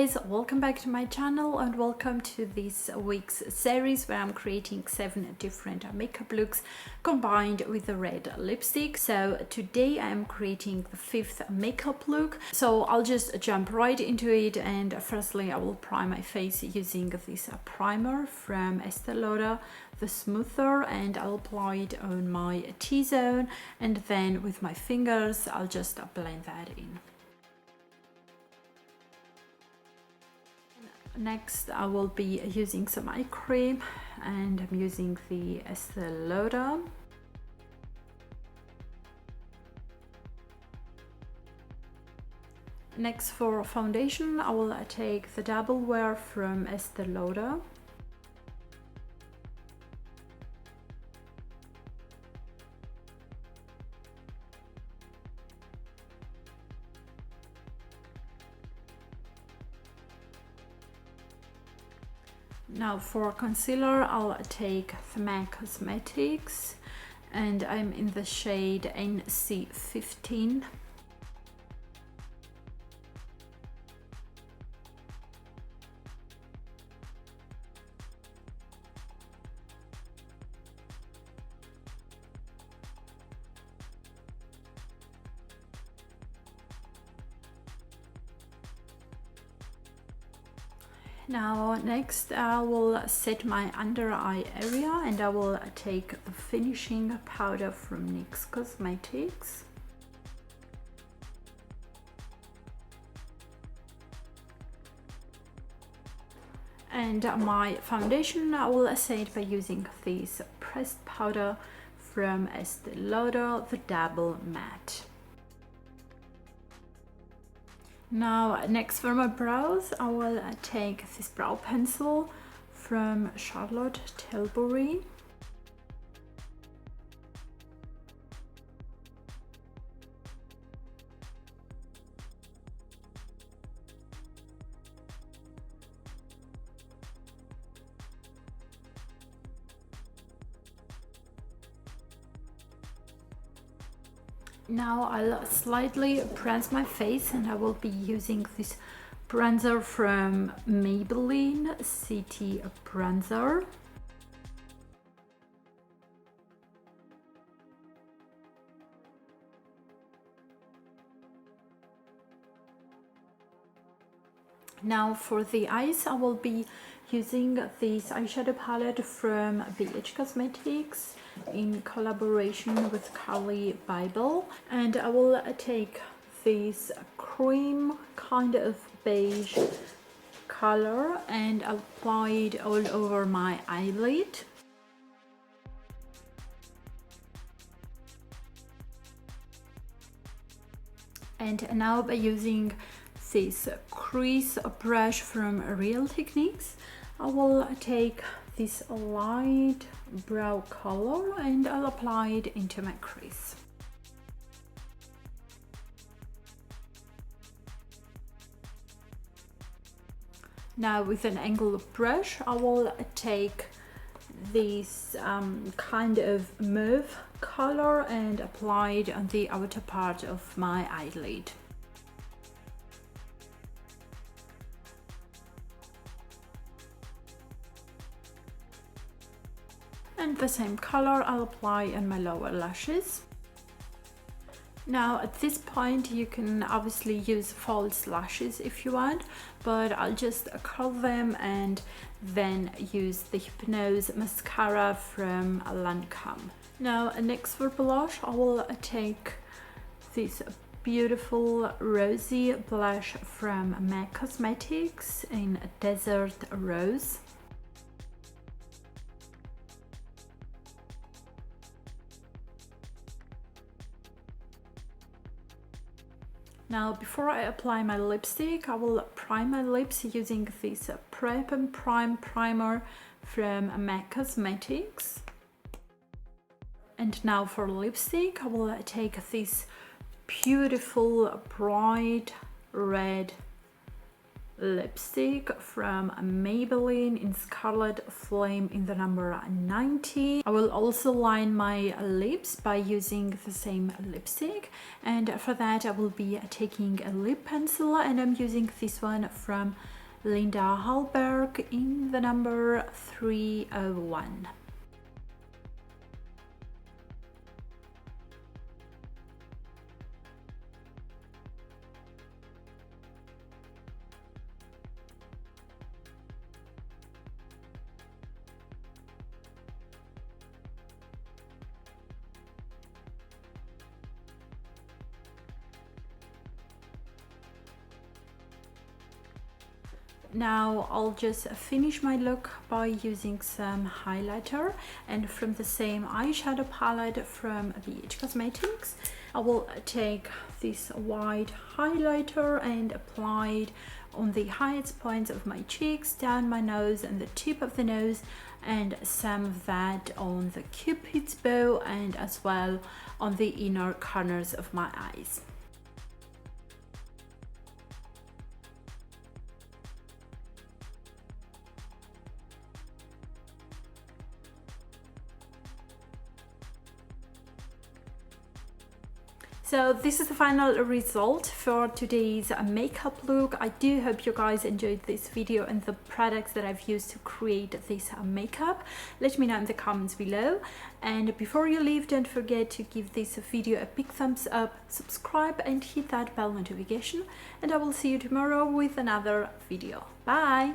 guys, welcome back to my channel and welcome to this week's series where I'm creating 7 different makeup looks combined with a red lipstick. So today I am creating the 5th makeup look, so I'll just jump right into it. And firstly I will prime my face using this primer from Estee Lauder, the Smoother, and I'll apply it on my T-zone, and then with my fingers I'll just blend that in. Next I will be using some eye cream, and I'm using the Estee Lauder. Next, for foundation, I will take the Double Wear from Estee Lauder. Now for concealer, I'll take the MAC Cosmetics, and I'm in the shade NC15. Now next I will set my under eye area, and I will take the finishing powder from NYX Cosmetics. And my foundation I will set by using this pressed powder from Estee Lauder, the Double Matte. Now next for my brows, I will take this brow pencil from Charlotte Tilbury. Now I'll slightly bronze my face, and I will be using this bronzer from Maybelline City Bronzer. Now for the eyes, I will be using this eyeshadow palette from BH Cosmetics in collaboration with Carly Bible, and I will take this cream kind of beige color and apply it all over my eyelid. And now by using this crease brush from Real Techniques, I will take this light brown color and I'll apply it into my crease. Now with an angled brush, I will take this kind of mauve color and apply it on the outer part of my eyelid. And the same color I'll apply on my lower lashes. Now at this point you can obviously use false lashes if you want, but I'll just curl them and then use the Hypnose mascara from Lancome. Now next for blush, I will take this beautiful rosy blush from MAC Cosmetics in Desert Rose. Now before I apply my lipstick, I will prime my lips using this Prep and Prime primer from MAC Cosmetics. And now for lipstick, I will take this beautiful bright red lipstick from Maybelline in Scarlet Flame in the number 90. I will also line my lips by using the same lipstick, and for that I will be taking a lip pencil, and I'm using this one from Linda Hallberg in the number 301. Now I'll just finish my look by using some highlighter, and from the same eyeshadow palette from BH Cosmetics, I will take this white highlighter and apply it on the highest points of my cheeks, down my nose and the tip of the nose, and some of that on the Cupid's bow and as well on the inner corners of my eyes. So this is the final result for today's makeup look. I do hope you guys enjoyed this video and the products that I've used to create this makeup. Let me know in the comments below. And before you leave, don't forget to give this video a big thumbs up, subscribe and hit that bell notification. And I will see you tomorrow with another video. Bye!